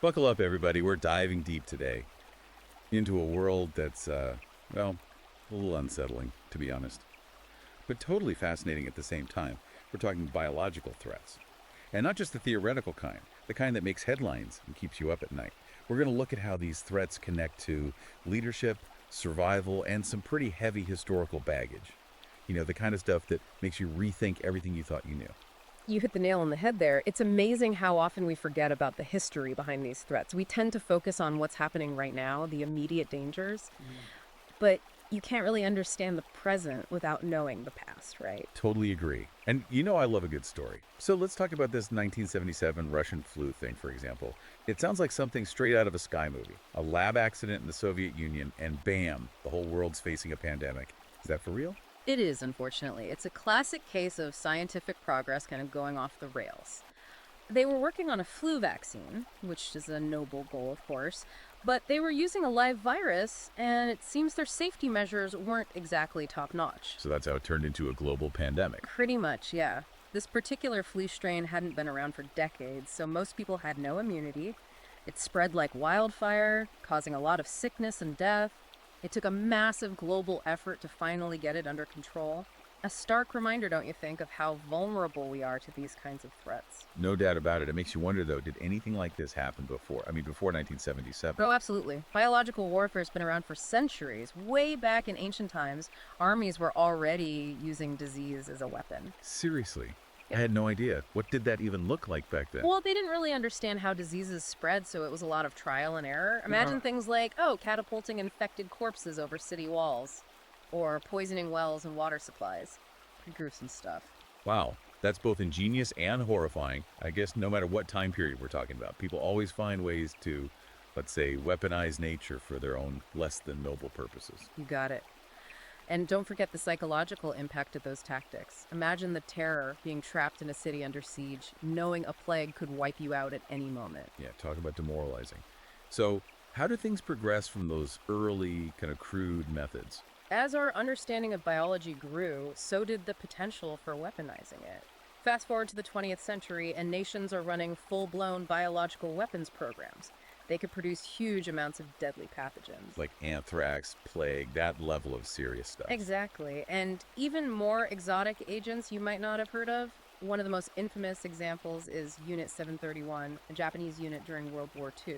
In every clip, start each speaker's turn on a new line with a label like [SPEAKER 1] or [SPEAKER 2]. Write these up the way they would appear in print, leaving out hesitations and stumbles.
[SPEAKER 1] Buckle up, everybody. We're diving deep today into a world that's, well, a little unsettling, to be honest, but totally fascinating at the same time. We're talking biological threats. And not just the theoretical kind, the kind that makes headlines and keeps you up at night. We're going to look at how these threats connect to leadership, survival, and some pretty heavy historical baggage. You know, the kind of stuff that makes you rethink everything you thought you knew.
[SPEAKER 2] You hit the nail on the head there. It's amazing how often we forget about the history behind these threats. We tend to focus on what's happening right now, the immediate dangers, but you can't really understand the present without knowing the past, right?
[SPEAKER 1] Totally agree. And you know I love a good story. So let's talk about this 1977 Russian flu thing, for example. It sounds like something straight out of a spy movie. A lab accident in the Soviet Union, and bam, the whole world's facing a pandemic. Is that for real?
[SPEAKER 2] It is, unfortunately. It's a classic case of scientific progress kind of going off the rails. They were working on a flu vaccine, which is a noble goal, of course, but they were using a live virus, and it seems their safety measures weren't exactly top-notch.
[SPEAKER 1] So that's how it turned into a global pandemic.
[SPEAKER 2] Pretty much, yeah. This particular flu strain hadn't been around for decades, so most people had no immunity. It spread like wildfire, causing a lot of sickness and death. It took a massive global effort to finally get it under control. A stark reminder, don't you think, of how vulnerable we are to these kinds of threats.
[SPEAKER 1] No doubt about it. It makes you wonder, though, did anything like this happen before? I mean, before 1977?
[SPEAKER 2] Oh, absolutely. Biological warfare has been around for centuries. Way back in ancient times, armies were already using disease as a weapon.
[SPEAKER 1] Seriously? I had no idea. What did that even look like back then?
[SPEAKER 2] Well, they didn't really understand how diseases spread, so it was a lot of trial and error. Imagine things like, catapulting infected corpses over city walls, or poisoning wells and water supplies. Pretty gruesome stuff.
[SPEAKER 1] Wow, that's both ingenious and horrifying. I guess no matter what time period we're talking about, people always find ways to, let's say, weaponize nature for their own less than noble purposes.
[SPEAKER 2] You got it. And don't forget the psychological impact of those tactics. Imagine the terror being trapped in a city under siege, knowing a plague could wipe you out at any moment.
[SPEAKER 1] Yeah, talk about demoralizing. So, how do things progress from those early, kind of crude methods?
[SPEAKER 2] As our understanding of biology grew, so did the potential for weaponizing it. Fast forward to the 20th century, and nations are running full-blown biological weapons programs. They could produce huge amounts of deadly pathogens.
[SPEAKER 1] Like anthrax, plague, that level of serious stuff.
[SPEAKER 2] Exactly. And even more exotic agents you might not have heard of. One of the most infamous examples is Unit 731, a Japanese unit during World War II.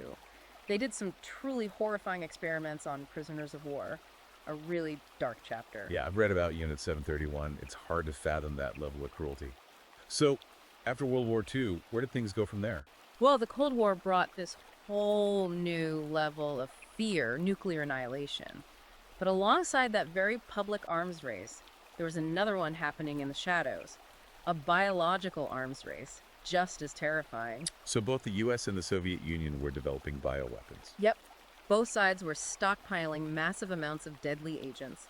[SPEAKER 2] They did some truly horrifying experiments on prisoners of war. A really dark chapter.
[SPEAKER 1] Yeah, I've read about Unit 731. It's hard to fathom that level of cruelty. So, after World War II, where did things go from there?
[SPEAKER 2] Well, the Cold War brought this whole new level of fear, nuclear annihilation. But alongside that very public arms race, there was another one happening in the shadows. A biological arms race, just as terrifying.
[SPEAKER 1] So both the US and the Soviet Union were developing bioweapons.
[SPEAKER 2] Yep. Both sides were stockpiling massive amounts of deadly agents,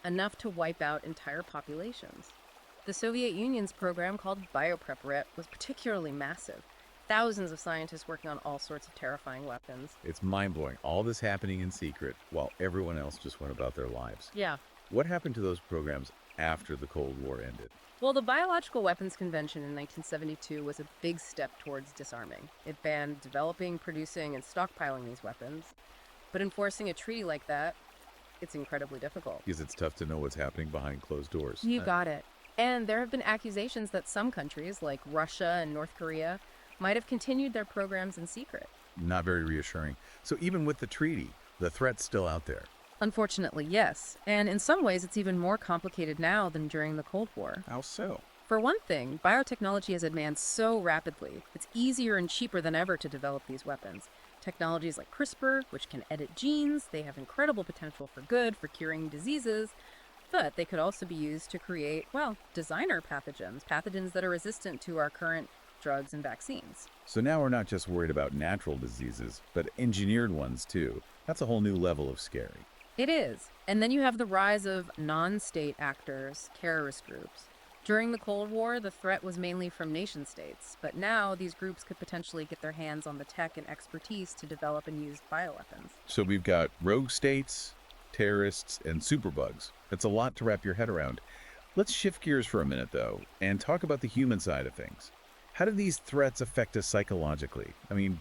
[SPEAKER 2] enough to wipe out entire populations. The Soviet Union's program, called biopreparat, was particularly massive. Thousands of scientists working on all sorts of terrifying weapons.
[SPEAKER 1] It's mind-blowing. All this happening in secret while everyone else just went about their lives.
[SPEAKER 2] Yeah.
[SPEAKER 1] What happened to those programs after the Cold War ended?
[SPEAKER 2] Well, the Biological Weapons Convention in 1972 was a big step towards disarming. It banned developing, producing, and stockpiling these weapons. But enforcing a treaty like that, it's incredibly difficult.
[SPEAKER 1] Because it's tough to know what's happening behind closed doors.
[SPEAKER 2] You got it. And there have been accusations that some countries, like Russia and North Korea, might have continued their programs in secret.
[SPEAKER 1] Not very reassuring. So even with the treaty, the threat's still out there.
[SPEAKER 2] Unfortunately, yes. And in some ways, it's even more complicated now than during the Cold War.
[SPEAKER 1] How so?
[SPEAKER 2] For one thing, biotechnology has advanced so rapidly, it's easier and cheaper than ever to develop these weapons. Technologies like CRISPR, which can edit genes, they have incredible potential for good, for curing diseases, but they could also be used to create, designer pathogens that are resistant to our current drugs and vaccines.
[SPEAKER 1] So now we're not just worried about natural diseases, but engineered ones too. That's a whole new level of scary.
[SPEAKER 2] It is. And then you have the rise of non-state actors, terrorist groups. During the Cold War, the threat was mainly from nation-states, but now these groups could potentially get their hands on the tech and expertise to develop and use bioweapons.
[SPEAKER 1] So we've got rogue states, terrorists, and superbugs. That's a lot to wrap your head around. Let's shift gears for a minute, though, and talk about the human side of things. How do these threats affect us psychologically? I mean,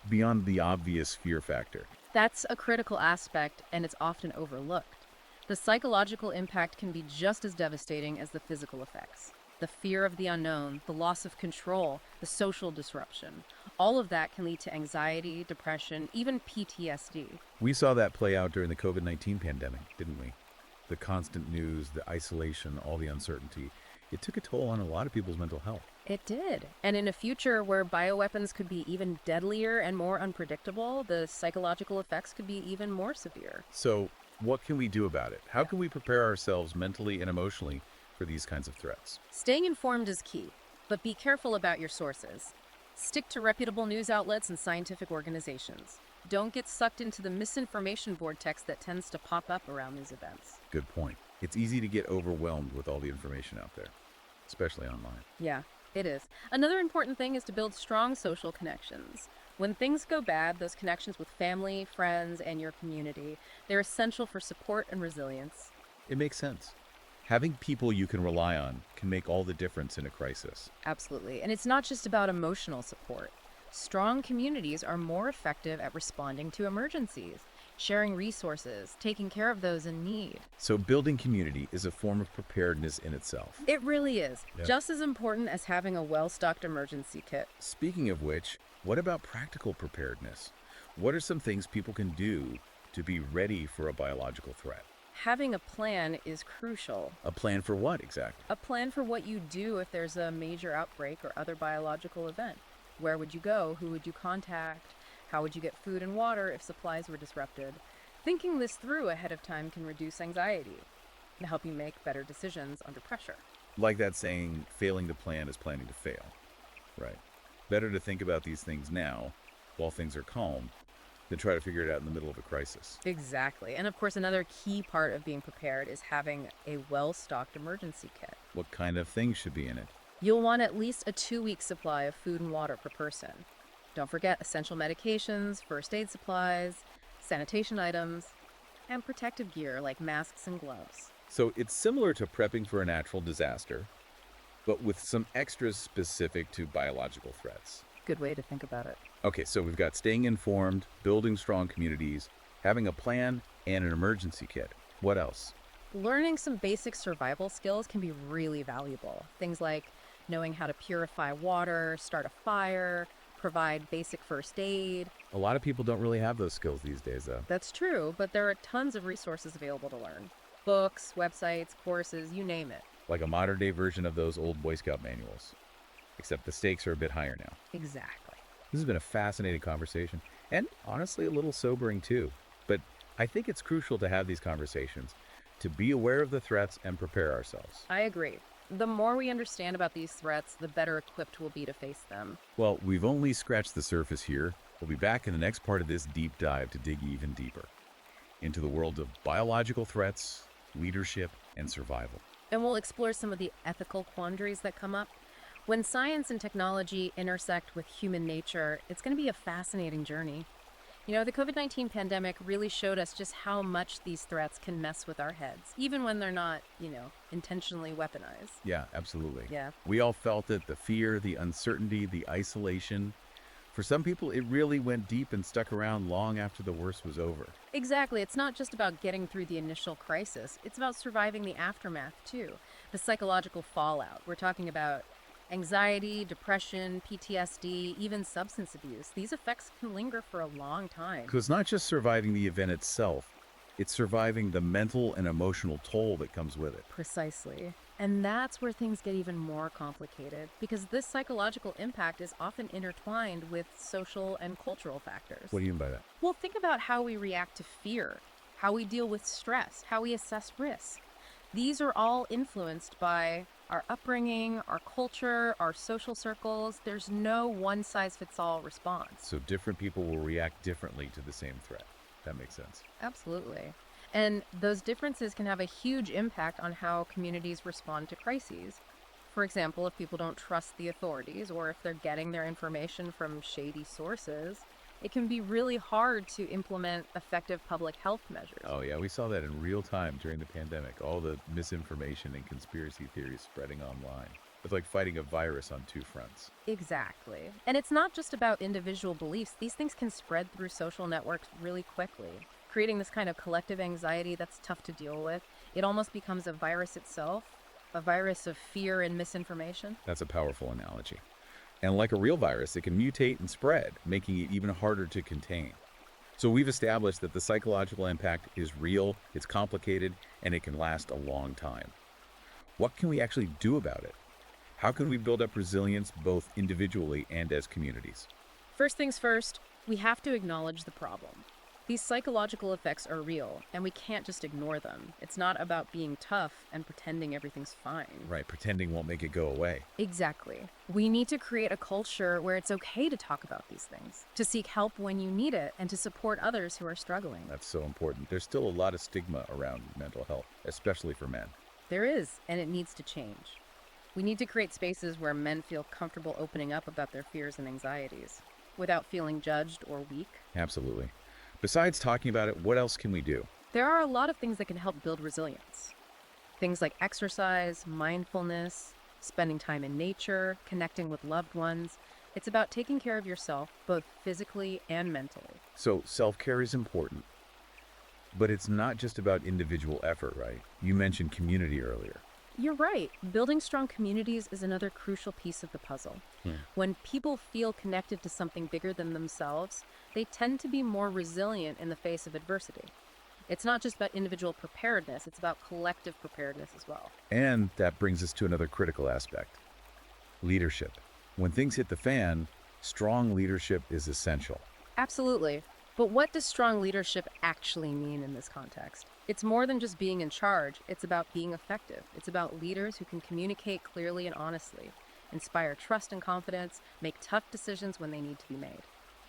[SPEAKER 1] beyond the obvious fear factor.
[SPEAKER 2] That's a critical aspect, and it's often overlooked. The psychological impact can be just as devastating as the physical effects. The fear of the unknown, the loss of control, the social disruption. All of that can lead to anxiety, depression, even PTSD.
[SPEAKER 1] We saw that play out during the COVID-19 pandemic, didn't we? The constant news, the isolation, all the uncertainty. It took a toll on a lot of people's mental health.
[SPEAKER 2] It did. And in a future where bioweapons could be even deadlier and more unpredictable, the psychological effects could be even more severe.
[SPEAKER 1] So, what can we do about it? How can we prepare ourselves mentally and emotionally for these kinds of threats?
[SPEAKER 2] Staying informed is key, but be careful about your sources. Stick to reputable news outlets and scientific organizations. Don't get sucked into the misinformation vortex that tends to pop up around these events.
[SPEAKER 1] Good point. It's easy to get overwhelmed with all the information out there, especially online.
[SPEAKER 2] Yeah, it is. Another important thing is to build strong social connections. When things go bad, those connections with family, friends, and your community, they're essential for support and resilience.
[SPEAKER 1] It makes sense. Having people you can rely on can make all the difference in a crisis.
[SPEAKER 2] Absolutely. And it's not just about emotional support. Strong communities are more effective at responding to emergencies, sharing resources, taking care of those in need.
[SPEAKER 1] So building community is a form of preparedness in itself.
[SPEAKER 2] It really is.
[SPEAKER 1] Yeah.
[SPEAKER 2] Just as important as having a well-stocked emergency kit.
[SPEAKER 1] Speaking of which, what about practical preparedness? What are some things people can do to be ready for a biological threat?
[SPEAKER 2] Having a plan is crucial.
[SPEAKER 1] A plan for what exactly?
[SPEAKER 2] A plan for what you do if there's a major outbreak or other biological event. Where would you go? Who would you contact? How would you get food and water if supplies were disrupted? Thinking this through ahead of time can reduce anxiety and help you make better decisions under pressure.
[SPEAKER 1] Like that saying, failing to plan is planning to fail. Right. Better to think about these things now, while things are calm, than try to figure it out in the middle of a crisis.
[SPEAKER 2] Exactly. And of course, another key part of being prepared is having a well-stocked emergency kit.
[SPEAKER 1] What kind of things should be in it?
[SPEAKER 2] You'll want at least a 2-week supply of food and water per person. Don't forget essential medications, first aid supplies, sanitation items, and protective gear like masks and gloves.
[SPEAKER 1] So it's similar to prepping for a natural disaster, but with some extras specific to biological threats.
[SPEAKER 2] Good way to think about it.
[SPEAKER 1] Okay, so we've got staying informed, building strong communities, having a plan, and an emergency kit. What else?
[SPEAKER 2] Learning some basic survival skills can be really valuable. Things like knowing how to purify water, start a fire, provide basic first aid.
[SPEAKER 1] A lot of people don't really have those skills these days, though.
[SPEAKER 2] That's true, but there are tons of resources available to learn. Books, websites, courses, you name it.
[SPEAKER 1] Like a modern-day version of those old Boy Scout manuals. Except the stakes are a bit higher now.
[SPEAKER 2] Exactly.
[SPEAKER 1] This has been a fascinating conversation, and honestly a little sobering too. But I think it's crucial to have these conversations, to be aware of the threats and prepare ourselves.
[SPEAKER 2] I agree. The more we understand about these threats, the better equipped we'll be to face them.
[SPEAKER 1] Well, we've only scratched the surface here. We'll be back in the next part of this deep dive to dig even deeper into the world of biological threats, leadership, and survival.
[SPEAKER 2] And we'll explore some of the ethical quandaries that come up. When science and technology intersect with human nature, it's going to be a fascinating journey. You know, the COVID-19 pandemic really showed us just how much these threats can mess with our heads, even when they're not, intentionally weaponized.
[SPEAKER 1] Yeah, absolutely.
[SPEAKER 2] Yeah.
[SPEAKER 1] We all felt it, the fear, the uncertainty, the isolation. For some people, it really went deep and stuck around long after the worst was over.
[SPEAKER 2] Exactly. It's not just about getting through the initial crisis. It's about surviving the aftermath, too. The psychological fallout. We're talking about anxiety, depression, PTSD, even substance abuse. These effects can linger for a long time.
[SPEAKER 1] Because it's not just surviving the event itself, it's surviving the mental and emotional toll that comes with it.
[SPEAKER 2] Precisely. And that's where things get even more complicated, because this psychological impact is often intertwined with social and cultural factors.
[SPEAKER 1] What do you mean by that?
[SPEAKER 2] Well, think about how we react to fear, how we deal with stress, how we assess risk. These are all influenced by our upbringing, our culture, our social circles. There's no one-size-fits-all response.
[SPEAKER 1] So different people will react differently to the same threat. That makes sense.
[SPEAKER 2] Absolutely. And those differences can have a huge impact on how communities respond to crises. For example, if people don't trust the authorities or if they're getting their information from shady sources, it can be really hard to implement effective public health measures.
[SPEAKER 1] Oh yeah, we saw that in real time during the pandemic. All the misinformation and conspiracy theories spreading online. It's like fighting a virus on two fronts.
[SPEAKER 2] Exactly. And it's not just about individual beliefs. These things can spread through social networks really quickly, creating this kind of collective anxiety that's tough to deal with. It almost becomes a virus itself, a virus of fear and misinformation.
[SPEAKER 1] That's a powerful analogy. And like a real virus, it can mutate and spread, making it even harder to contain. So we've established that the psychological impact is real, it's complicated, and it can last a long time. What can we actually do about it? How can we build up resilience both individually and as communities?
[SPEAKER 2] First things first, we have to acknowledge the problem. These psychological effects are real, and we can't just ignore them. It's not about being tough and pretending everything's fine.
[SPEAKER 1] Right, pretending won't make it go away.
[SPEAKER 2] Exactly. We need to create a culture where it's okay to talk about these things, to seek help when you need it, and to support others who are struggling.
[SPEAKER 1] That's so important. There's still a lot of stigma around mental health, especially for men.
[SPEAKER 2] There is, and it needs to change. We need to create spaces where men feel comfortable opening up about their fears and anxieties, without feeling judged or weak.
[SPEAKER 1] Absolutely. Besides talking about it, what else can we do?
[SPEAKER 2] There are a lot of things that can help build resilience. Things like exercise, mindfulness, spending time in nature, connecting with loved ones. It's about taking care of yourself, both physically and mentally.
[SPEAKER 1] So self-care is important, but it's not just about individual effort, right? You mentioned community earlier.
[SPEAKER 2] You're right. Building strong communities is another crucial piece of the puzzle. When people feel connected to something bigger than themselves, they tend to be more resilient in the face of adversity. It's not just about individual preparedness, it's about collective preparedness as well.
[SPEAKER 1] And that brings us to another critical aspect, leadership. When things hit the fan, strong leadership is essential.
[SPEAKER 2] Absolutely. But what does strong leadership actually mean in this context? It's more than just being in charge. It's about being effective. It's about leaders who can communicate clearly and honestly, inspire trust and confidence, make tough decisions when they need to be made.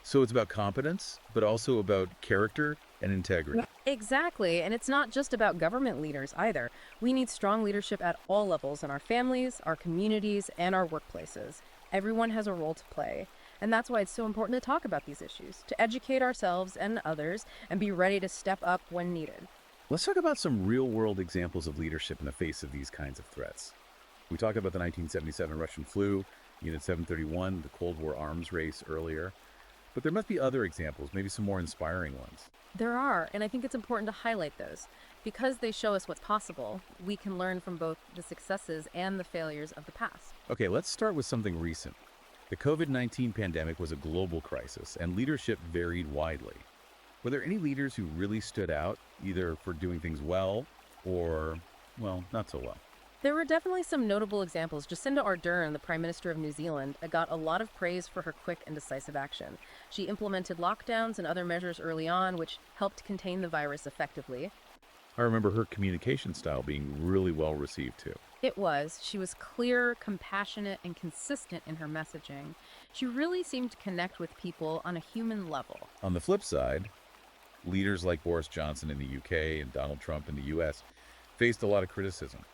[SPEAKER 1] So it's about competence, but also about character and integrity.
[SPEAKER 2] Exactly. And it's not just about government leaders either. We need strong leadership at all levels in our families, our communities, and our workplaces. Everyone has a role to play. And that's why it's so important to talk about these issues, to educate ourselves and others, and be ready to step up when needed.
[SPEAKER 1] Let's talk about some real-world examples of leadership in the face of these kinds of threats. We talked about the 1977 Russian flu, Unit 731, the Cold War arms race earlier. But there must be other examples, maybe some more inspiring ones.
[SPEAKER 2] There are, and I think it's important to highlight those. Because they show us what's possible, we can learn from both the successes and the failures of the past.
[SPEAKER 1] Okay, let's start with something recent. The COVID-19 pandemic was a global crisis, and leadership varied widely. Were there any leaders who really stood out, either for doing things well or, well, not so well?
[SPEAKER 2] There were definitely some notable examples. Jacinda Ardern, the Prime Minister of New Zealand, got a lot of praise for her quick and decisive action. She implemented lockdowns and other measures early on, which helped contain the virus effectively.
[SPEAKER 1] I remember her communication style being really well received too.
[SPEAKER 2] It was. She was clear, compassionate, and consistent in her messaging. She really seemed to connect with people on a human level.
[SPEAKER 1] On the flip side, leaders like Boris Johnson in the UK and Donald Trump in the US faced a lot of criticism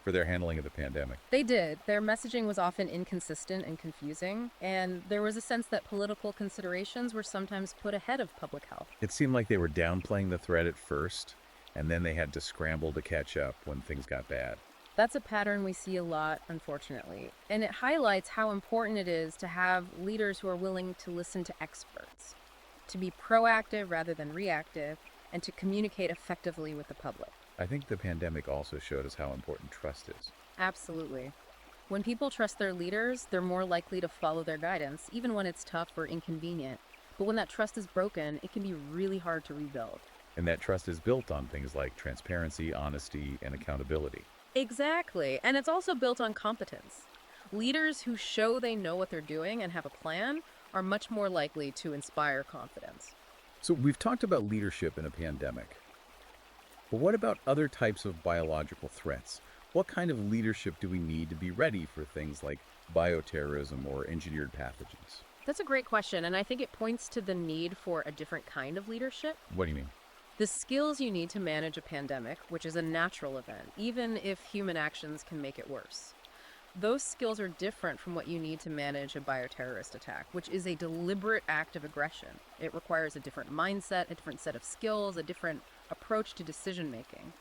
[SPEAKER 1] for their handling of the pandemic.
[SPEAKER 2] They did. Their messaging was often inconsistent and confusing, and there was a sense that political considerations were sometimes put ahead of public health.
[SPEAKER 1] It seemed like they were downplaying the threat at first, and then they had to scramble to catch up when things got bad.
[SPEAKER 2] That's a pattern we see a lot, unfortunately, and it highlights how important it is to have leaders who are willing to listen to experts, to be proactive rather than reactive, and to communicate effectively with the public.
[SPEAKER 1] I think the pandemic also showed us how important trust is.
[SPEAKER 2] Absolutely. When people trust their leaders, they're more likely to follow their guidance, even when it's tough or inconvenient. But when that trust is broken, it can be really hard to rebuild.
[SPEAKER 1] And that trust is built on things like transparency, honesty, and accountability.
[SPEAKER 2] Exactly. And it's also built on competence. Leaders who show they know what they're doing and have a plan are much more likely to inspire confidence.
[SPEAKER 1] So we've talked about leadership in a pandemic. But what about other types of biological threats? What kind of leadership do we need to be ready for things like bioterrorism or engineered pathogens?
[SPEAKER 2] That's a great question, and I think it points to the need for a different kind of leadership.
[SPEAKER 1] What do you mean?
[SPEAKER 2] The skills you need to manage a pandemic, which is a natural event, even if human actions can make it worse. Those skills are different from what you need to manage a bioterrorist attack, which is a deliberate act of aggression. It requires a different mindset, a different set of skills, a different approach to decision making.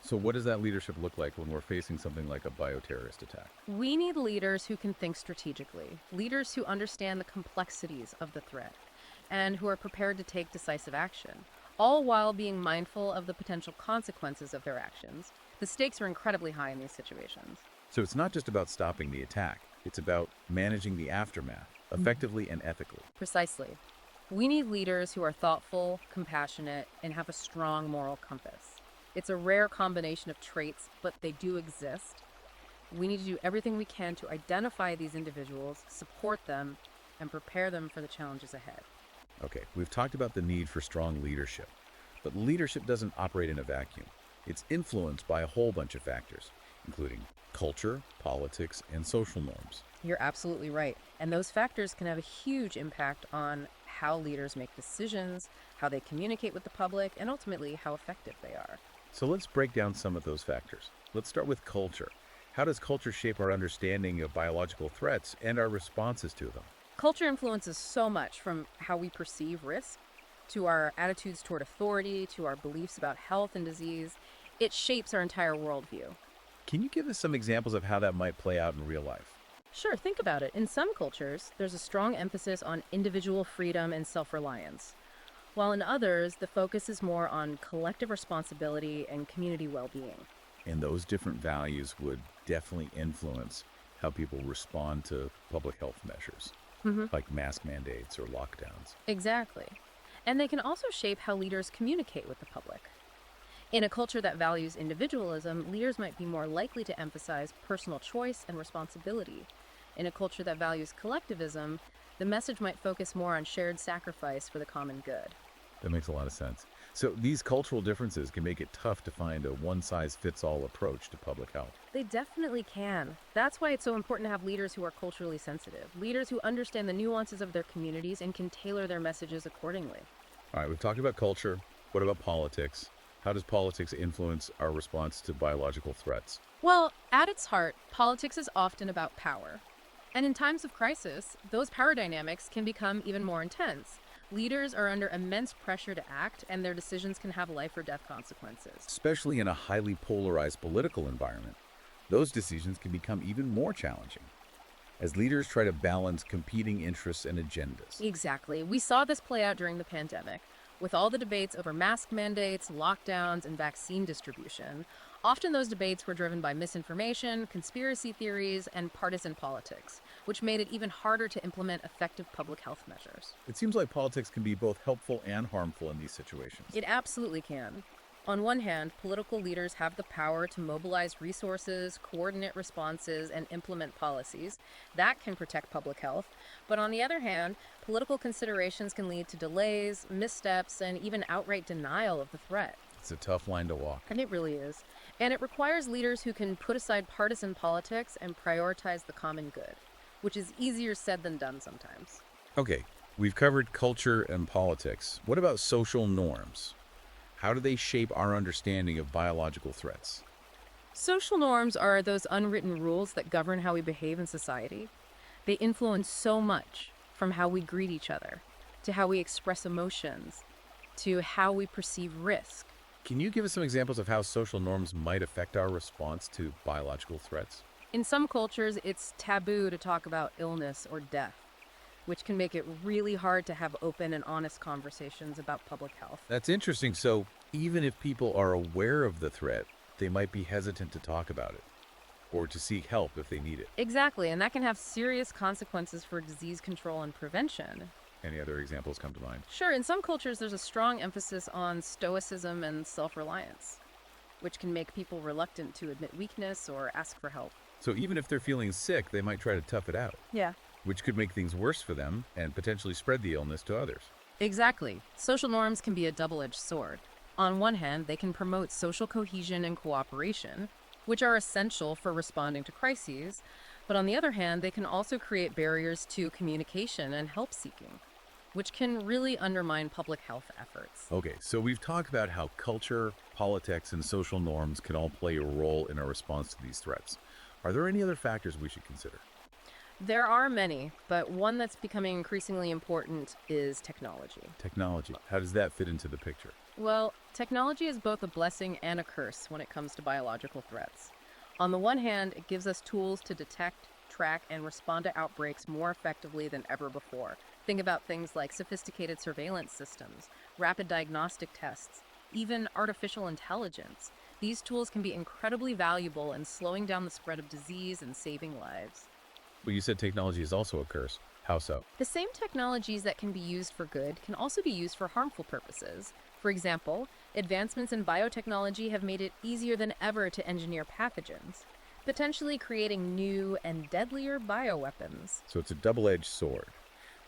[SPEAKER 1] So what does that leadership look like when we're facing something like a bioterrorist attack?
[SPEAKER 2] We need leaders who can think strategically, leaders who understand the complexities of the threat, and who are prepared to take decisive action, all while being mindful of the potential consequences of their actions. The stakes are incredibly high in these situations.
[SPEAKER 1] So it's not just about stopping the attack, it's about managing the aftermath effectively and ethically.
[SPEAKER 2] Precisely. We need leaders who are thoughtful, compassionate, and have a strong moral compass. It's a rare combination of traits, but they do exist. We need to do everything we can to identify these individuals, support them, and prepare them for the challenges ahead.
[SPEAKER 1] Okay, we've talked about the need for strong leadership, but leadership doesn't operate in a vacuum. It's influenced by a whole bunch of factors, including culture, politics, and social norms.
[SPEAKER 2] You're absolutely right. And those factors can have a huge impact on how leaders make decisions, how they communicate with the public, and ultimately how effective they are.
[SPEAKER 1] So let's break down some of those factors. Let's start with culture. How does culture shape our understanding of biological threats and our responses to them?
[SPEAKER 2] Culture influences so much, from how we perceive risk to our attitudes toward authority to our beliefs about health and disease. It shapes our entire worldview.
[SPEAKER 1] Can you give us some examples of how that might play out in real life?
[SPEAKER 2] Sure, think about it. In some cultures, there's a strong emphasis on individual freedom and self-reliance, while in others, the focus is more on collective responsibility and community well-being.
[SPEAKER 1] And those different values would definitely influence how people respond to public health measures, like mask mandates or lockdowns.
[SPEAKER 2] Exactly. And they can also shape how leaders communicate with the public. In a culture that values individualism, leaders might be more likely to emphasize personal choice and responsibility. In a culture that values collectivism, the message might focus more on shared sacrifice for the common good.
[SPEAKER 1] That makes a lot of sense. So these cultural differences can make it tough to find a one-size-fits-all approach to public health.
[SPEAKER 2] They definitely can. That's why it's so important to have leaders who are culturally sensitive, leaders who understand the nuances of their communities and can tailor their messages accordingly.
[SPEAKER 1] All right, we've talked about culture. What about politics? How does politics influence our response to biological threats?
[SPEAKER 2] Well, at its heart, politics is often about power. And in times of crisis, those power dynamics can become even more intense. Leaders are under immense pressure to act, and their decisions can have life or death consequences.
[SPEAKER 1] Especially in a highly polarized political environment, those decisions can become even more challenging as leaders try to balance competing interests and agendas.
[SPEAKER 2] Exactly. We saw this play out during the pandemic. With all the debates over mask mandates, lockdowns, and vaccine distribution, often those debates were driven by misinformation, conspiracy theories, and partisan politics, which made it even harder to implement effective public health measures.
[SPEAKER 1] It seems like politics can be both helpful and harmful in these situations.
[SPEAKER 2] It absolutely can. On one hand, political leaders have the power to mobilize resources, coordinate responses, and implement policies. That can protect public health. But on the other hand, political considerations can lead to delays, missteps, and even outright denial of the threat.
[SPEAKER 1] It's a tough line to walk.
[SPEAKER 2] And it really is. And it requires leaders who can put aside partisan politics and prioritize the common good, which is easier said than done sometimes.
[SPEAKER 1] Okay, we've covered culture and politics. What about social norms? How do they shape our understanding of biological threats?
[SPEAKER 2] Social norms are those unwritten rules that govern how we behave in society. They influence so much, from how we greet each other, to how we express emotions, to how we perceive risk.
[SPEAKER 1] Can you give us some examples of how social norms might affect our response to biological threats?
[SPEAKER 2] In some cultures, it's taboo to talk about illness or death, which can make it really hard to have open and honest conversations about public health.
[SPEAKER 1] That's interesting. So even if people are aware of the threat, they might be hesitant to talk about it or to seek help if they need it.
[SPEAKER 2] Exactly, and that can have serious consequences for disease control and prevention.
[SPEAKER 1] Any other examples come to mind?
[SPEAKER 2] Sure, in some cultures, there's a strong emphasis on stoicism and self-reliance, which can make people reluctant to admit weakness or ask for help.
[SPEAKER 1] So even if they're feeling sick, they might try to tough it out,
[SPEAKER 2] Yeah.
[SPEAKER 1] which could make things worse for them and potentially spread the illness to others.
[SPEAKER 2] Exactly. Social norms can be a double-edged sword. On one hand, they can promote social cohesion and cooperation, which are essential for responding to crises, but on the other hand, they can also create barriers to communication and help seeking, which can really undermine public health efforts.
[SPEAKER 1] Okay, so we've talked about how culture, politics, and social norms can all play a role in our response to these threats. Are there any other factors we should consider?
[SPEAKER 2] There are many, but one that's becoming increasingly important is technology.
[SPEAKER 1] Technology. How does that fit into the picture?
[SPEAKER 2] Well, technology is both a blessing and a curse when it comes to biological threats. On the one hand, it gives us tools to detect, track, and respond to outbreaks more effectively than ever before. Think about things like sophisticated surveillance systems, rapid diagnostic tests, even artificial intelligence. These tools can be incredibly valuable in slowing down the spread of disease and saving lives.
[SPEAKER 1] Well, you said technology is also a curse. How so?
[SPEAKER 2] The same technologies that can be used for good can also be used for harmful purposes. For example, advancements in biotechnology have made it easier than ever to engineer pathogens, potentially creating new and deadlier bioweapons.
[SPEAKER 1] So it's a double-edged sword.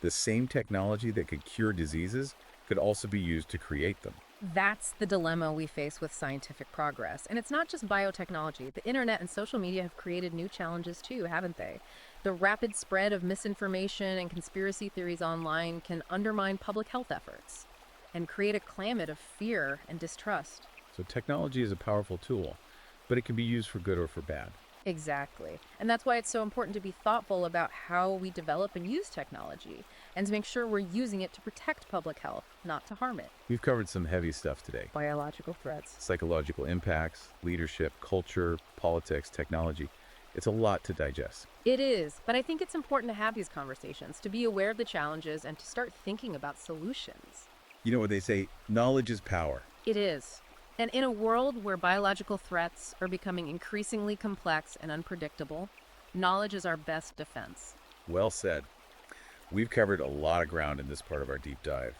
[SPEAKER 1] The same technology that could cure diseases could also be used to create them.
[SPEAKER 2] That's the dilemma we face with scientific progress. And it's not just biotechnology. The internet and social media have created new challenges too, haven't they? The rapid spread of misinformation and conspiracy theories online can undermine public health efforts and create a climate of fear and distrust.
[SPEAKER 1] So technology is a powerful tool, but it can be used for good or for bad.
[SPEAKER 2] Exactly. And that's why it's so important to be thoughtful about how we develop and use technology and to make sure we're using it to protect public health, not to harm it.
[SPEAKER 1] We've covered some heavy stuff today.
[SPEAKER 2] Biological threats.
[SPEAKER 1] Psychological impacts, leadership, culture, politics, technology. It's a lot to digest.
[SPEAKER 2] It is, but I think it's important to have these conversations, to be aware of the challenges and to start thinking about solutions.
[SPEAKER 1] You know what they say, knowledge is power.
[SPEAKER 2] It is. And in a world where biological threats are becoming increasingly complex and unpredictable, knowledge is our best defense.
[SPEAKER 1] Well said. We've covered a lot of ground in this part of our deep dive.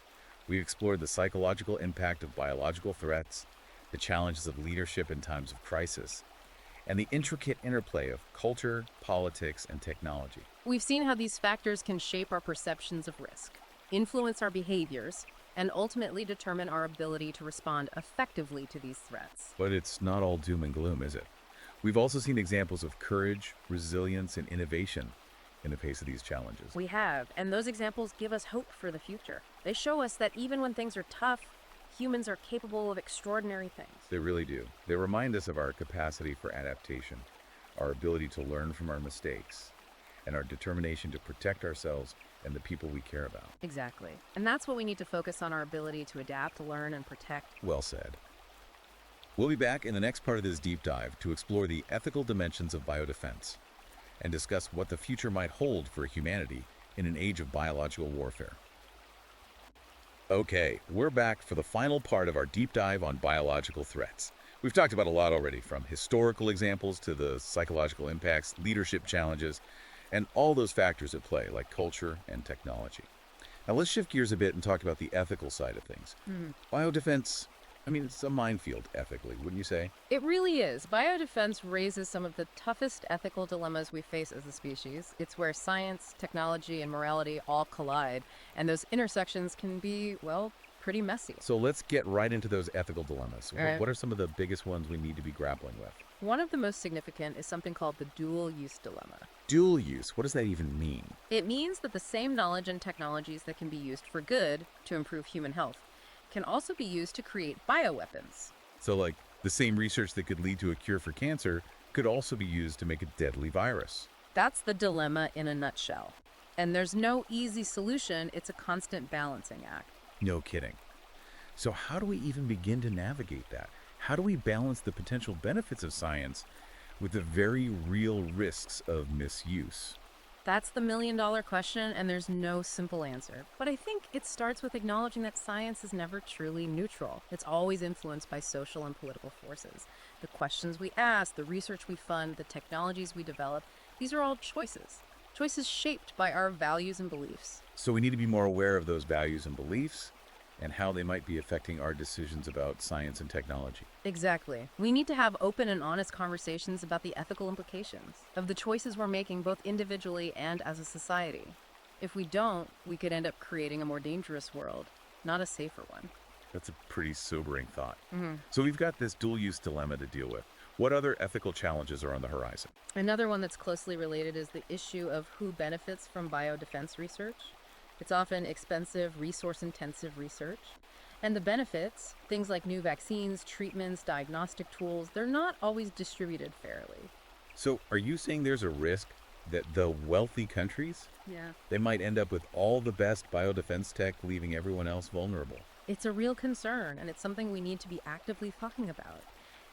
[SPEAKER 1] We've explored the psychological impact of biological threats, the challenges of leadership in times of crisis, and the intricate interplay of culture, politics, and technology.
[SPEAKER 2] We've seen how these factors can shape our perceptions of risk, influence our behaviors, and ultimately determine our ability to respond effectively to these threats.
[SPEAKER 1] But it's not all doom and gloom, is it? We've also seen examples of courage, resilience, and innovation in the face of these challenges.
[SPEAKER 2] We have, and those examples give us hope for the future. They show us that even when things are tough, humans are capable of extraordinary things.
[SPEAKER 1] They really do. They remind us of our capacity for adaptation, our ability to learn from our mistakes, and our determination to protect ourselves and the people we care about.
[SPEAKER 2] Exactly. And that's what we need to focus on, our ability to adapt, learn, and protect.
[SPEAKER 1] Well said. We'll be back in the next part of this deep dive to explore the ethical dimensions of biodefense and discuss what the future might hold for humanity in an age of biological warfare. Okay, we're back for the final part of our deep dive on biological threats. We've talked about a lot already, from historical examples to the psychological impacts, leadership challenges, and all those factors at play, like culture and technology. Now let's shift gears a bit and talk about the ethical side of things. Biodefense, it's a minefield ethically, wouldn't you say?
[SPEAKER 2] It really is. Biodefense raises some of the toughest ethical dilemmas we face as a species. It's where science, technology, and morality all collide, and those intersections can be, well, pretty messy.
[SPEAKER 1] So let's get right into those ethical dilemmas.
[SPEAKER 2] All right.
[SPEAKER 1] What are some of the biggest ones we need to be grappling with?
[SPEAKER 2] One of the most significant is something called the dual-use dilemma.
[SPEAKER 1] Dual use, what does that even mean?
[SPEAKER 2] It means that the same knowledge and technologies that can be used for good to improve human health can also be used to create bioweapons.
[SPEAKER 1] So like the same research that could lead to a cure for cancer could also be used to make a deadly virus.
[SPEAKER 2] That's the dilemma in a nutshell. And there's no easy solution, it's a constant balancing act.
[SPEAKER 1] No kidding. So how do we even begin to navigate that? How do we balance the potential benefits of science with the very real risks of misuse?
[SPEAKER 2] That's the million-dollar question, and there's no simple answer. But I think it starts with acknowledging that science is never truly neutral. It's always influenced by social and political forces. The questions we ask, the research we fund, the technologies we develop, these are all choices. Choices shaped by our values and beliefs.
[SPEAKER 1] So we need to be more aware of those values and beliefs and how they might be affecting our decisions about science and technology.
[SPEAKER 2] Exactly. We need to have open and honest conversations about the ethical implications of the choices we're making, both individually and as a society. If we don't, we could end up creating a more dangerous world, not a safer one.
[SPEAKER 1] That's a pretty sobering thought. So we've got this dual-use dilemma to deal with. What other ethical challenges are on the horizon?
[SPEAKER 2] Another one that's closely related is the issue of who benefits from biodefense research. It's often expensive, resource-intensive research. And the benefits, things like new vaccines, treatments, diagnostic tools, they're not always distributed fairly.
[SPEAKER 1] So are you saying there's a risk that the wealthy countries,
[SPEAKER 2] Yeah.
[SPEAKER 1] they might end up with all the best biodefense tech, leaving everyone else vulnerable?
[SPEAKER 2] It's a real concern, and it's something we need to be actively talking about.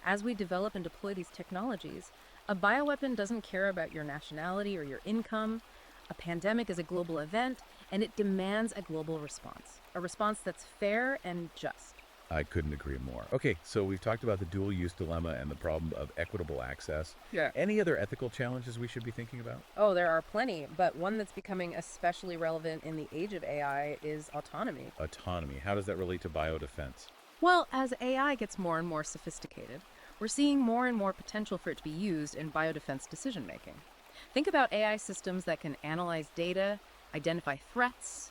[SPEAKER 2] As we develop and deploy these technologies, a bioweapon doesn't care about your nationality or your income. A pandemic is a global event, and it demands a global response, a response that's fair and just.
[SPEAKER 1] I couldn't agree more. Okay, so we've talked about the dual use dilemma and the problem of equitable access.
[SPEAKER 2] Yeah.
[SPEAKER 1] Any other ethical challenges we should be thinking about?
[SPEAKER 2] Oh, there are plenty, but one that's becoming especially relevant in the age of AI is autonomy.
[SPEAKER 1] Autonomy. How does that relate to biodefense?
[SPEAKER 2] Well, as AI gets more and more sophisticated, we're seeing more and more potential for it to be used in biodefense decision making. Think about AI systems that can analyze data, identify threats,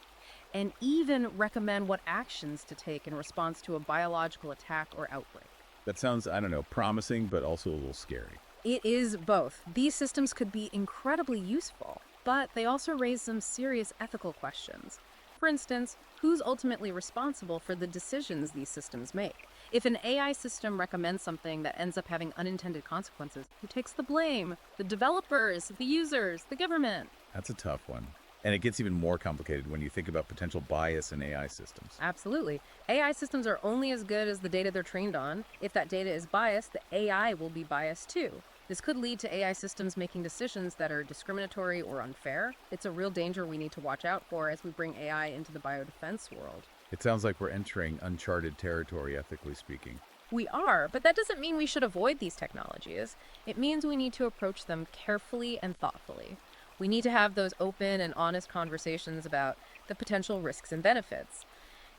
[SPEAKER 2] and even recommend what actions to take in response to a biological attack or outbreak.
[SPEAKER 1] That sounds, I don't know, promising, but also a little scary.
[SPEAKER 2] It is both. These systems could be incredibly useful, but they also raise some serious ethical questions. For instance, who's ultimately responsible for the decisions these systems make? If an AI system recommends something that ends up having unintended consequences, who takes the blame? The developers, the users, the government?
[SPEAKER 1] That's a tough one. And it gets even more complicated when you think about potential bias in AI systems.
[SPEAKER 2] Absolutely. AI systems are only as good as the data they're trained on. If that data is biased, the AI will be biased too. This could lead to AI systems making decisions that are discriminatory or unfair. It's a real danger we need to watch out for as we bring AI into the biodefense world.
[SPEAKER 1] It sounds like we're entering uncharted territory, ethically speaking.
[SPEAKER 2] We are, but that doesn't mean we should avoid these technologies. It means we need to approach them carefully and thoughtfully. We need to have those open and honest conversations about the potential risks and benefits.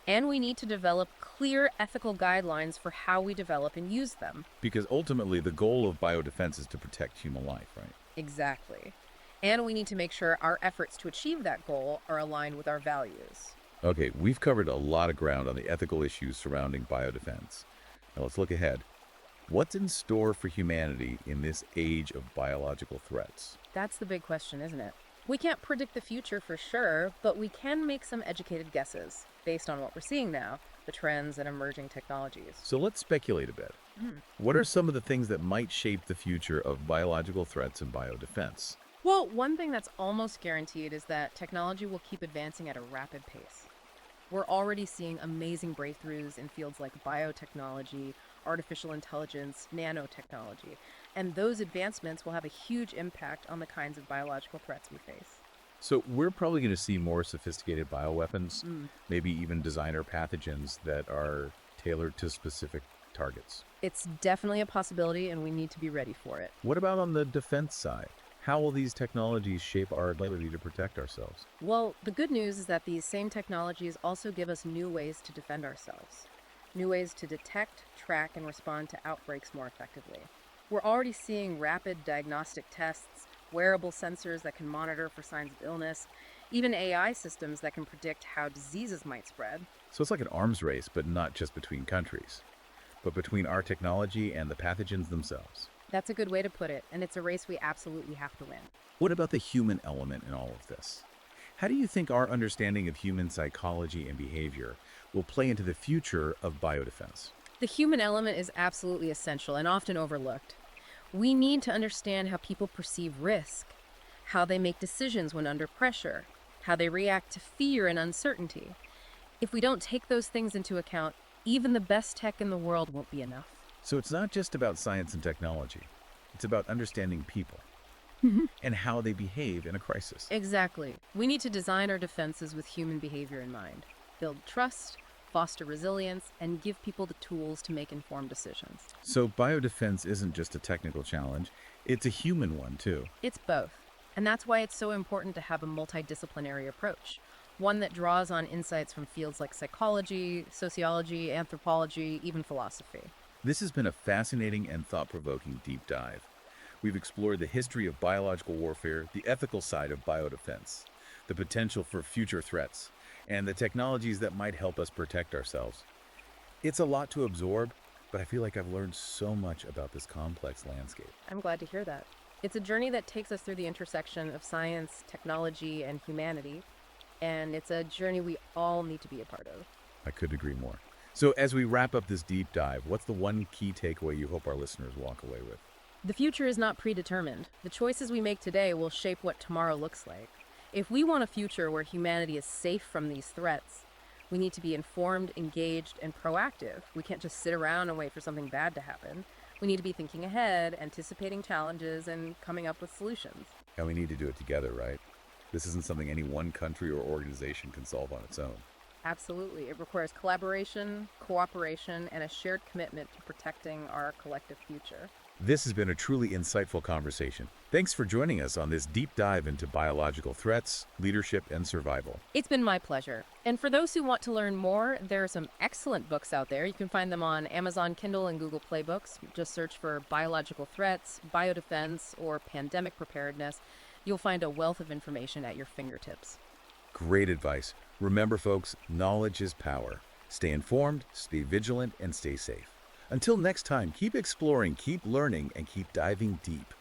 [SPEAKER 2] And we need to develop clear ethical guidelines for how we develop and use them.
[SPEAKER 1] Because ultimately, the goal of biodefense is to protect human life, right?
[SPEAKER 2] Exactly. And we need to make sure our efforts to achieve that goal are aligned with our values.
[SPEAKER 1] Okay, we've covered a lot of ground on the ethical issues surrounding biodefense. Now let's look ahead. What's in store for humanity in this age of biological threats?
[SPEAKER 2] That's the big question, isn't it? We can't predict the future for sure, but we can make some educated guesses based on what we're seeing now, the trends and emerging technologies.
[SPEAKER 1] So let's speculate a bit. What are some of the things that might shape the future of biological threats and biodefense?
[SPEAKER 2] Well, one thing that's almost guaranteed is that technology will keep advancing at a rapid pace. We're already seeing amazing breakthroughs in fields like biotechnology, artificial intelligence, nanotechnology, and those advancements will have a huge impact on the kinds of biological threats we face.
[SPEAKER 1] So we're probably going to see more sophisticated bioweapons, maybe even designer pathogens that are tailored to specific targets.
[SPEAKER 2] It's definitely a possibility, and we need to be ready for it.
[SPEAKER 1] What about on the defense side? How will these technologies shape our ability to protect ourselves?
[SPEAKER 2] Well, the good news is that these same technologies also give us new ways to defend ourselves, new ways to detect, track, and respond to outbreaks more effectively. We're already seeing rapid diagnostic tests, wearable sensors that can monitor for signs of illness, even AI systems that can predict how diseases might spread.
[SPEAKER 1] So it's like an arms race, but not just between countries, but between our technology and the pathogens themselves.
[SPEAKER 2] That's a good way to put it, and it's a race we absolutely have to win.
[SPEAKER 1] What about the human element in all of this? How do you think our understanding of human psychology and behavior will play into the future of biodefense?
[SPEAKER 2] The human element is absolutely essential and often overlooked. We need to understand how people perceive risk, how they make decisions when under pressure, how they react to fear and uncertainty. If we don't take those things into account, even the best tech in the world won't be enough.
[SPEAKER 1] So it's not just about science and technology. It's about understanding people and how they behave in a crisis.
[SPEAKER 2] Exactly. We need to design our defenses with human behavior in mind, build trust, foster resilience, and give people the tools to make informed decisions.
[SPEAKER 1] So biodefense isn't just a technical challenge, it's a human one too.
[SPEAKER 2] It's both. And that's why it's so important to have a multidisciplinary approach, one that draws on insights from fields like psychology, sociology, anthropology, even philosophy.
[SPEAKER 1] This has been a fascinating and thought-provoking deep dive. We've explored the history of biological warfare, the ethical side of biodefense, the potential for future threats, and the technologies that might help us protect ourselves. It's a lot to absorb, but I feel like I've learned so much about this complex landscape.
[SPEAKER 2] I'm glad to hear that. It's a journey that takes us through the intersection of science, technology, and humanity, and it's a journey we all need to be a part of.
[SPEAKER 1] I couldn't agree more. So as we wrap up this deep dive, what's the one key takeaway you hope our listeners walk away with?
[SPEAKER 2] The future is not predetermined. The choices we make today will shape what tomorrow looks like. If we want a future where humanity is safe from these threats, We need to be informed, engaged, and proactive. We can't just sit around and wait for something bad to happen. We need to be thinking ahead, anticipating challenges, and coming up with solutions.
[SPEAKER 1] And we need to do it together, right? This isn't something any one country or organization can solve on its own.
[SPEAKER 2] Absolutely. It requires collaboration, cooperation, and a shared commitment to protecting our collective future.
[SPEAKER 1] This has been a truly insightful conversation. Thanks for joining us on this deep dive into biological threats, leadership, and survival.
[SPEAKER 2] It's been my pleasure. And for those who want to learn more, there are some excellent books out there. You can find them on Amazon Kindle and Google Play Books. Just search for biological threats, biodefense, or pandemic preparedness. You'll find a wealth of information at your fingertips.
[SPEAKER 1] Great advice. Remember, folks, knowledge is power. Stay informed, stay vigilant, and stay safe. Until next time, keep exploring, keep learning, and keep diving deep.